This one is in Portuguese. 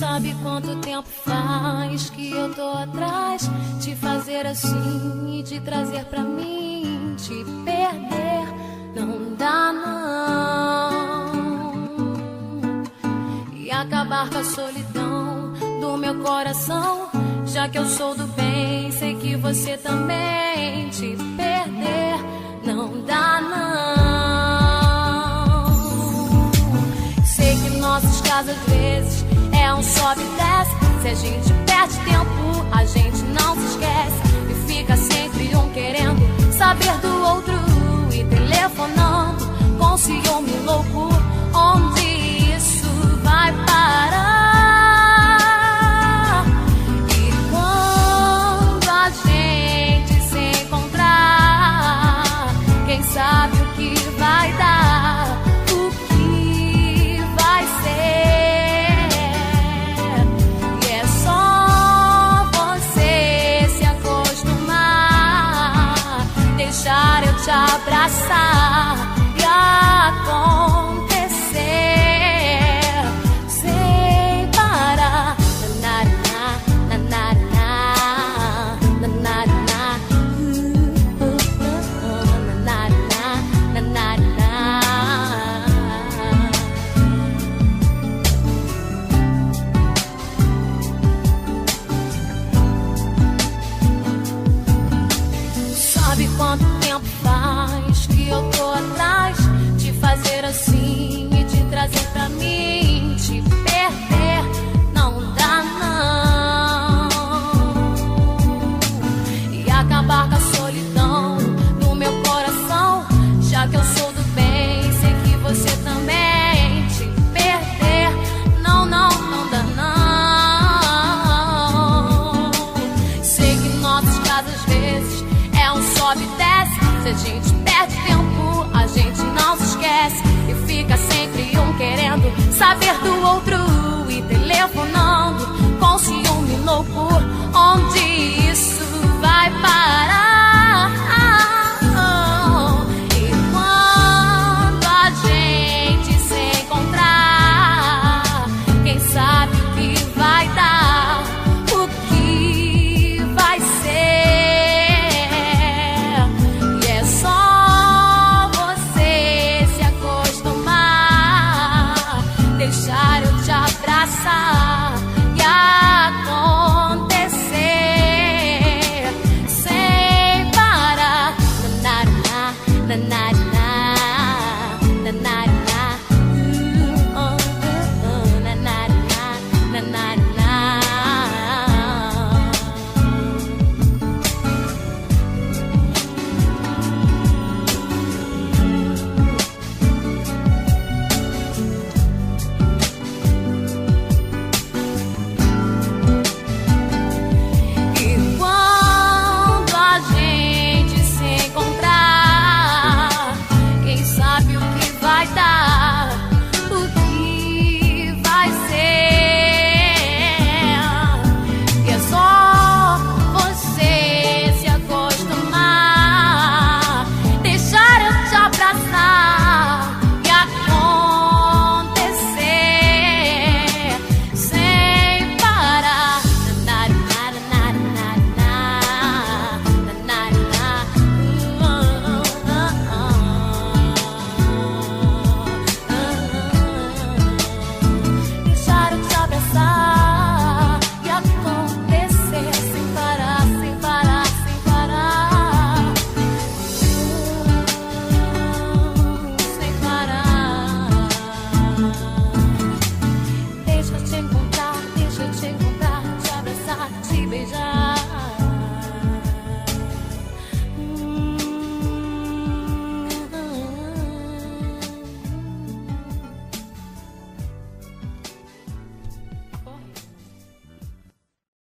Sabe quanto tempo faz que eu tô atrás de fazer assim e de trazer pra mim? Te perder não dá não. E acabar com a solidão do meu coração, já que eu sou do bem, sei que você também. Te perder não dá não. Sei que nossos casos às vezes é um sobe e desce. Se a gente perde tempo, a gente não se esquece. E fica sempre um querendo saber do outro e telefonando com ciúme louco. Onde isso vai parar? E quando a gente se encontrar, quem sabe o que vai dar, o que vai ser. E é só você se acostumar, deixar eu te abraçar e acontecer sem parar. Na, na, na, na, na, na, na, na, na, na. Sabe quanto tempo faz que eu tô atrás de fazer assim e de trazer pra mim? Te perder não dá não. E acabar com a solidão do meu coração, já que eu sou do bem, sei que você também. Te perder não, não, não dá não. Sei que nossos casos às vezes é um sobe e desce. Se a gente perde tempo, a gente não se esquece. E fica sempre um querendo saber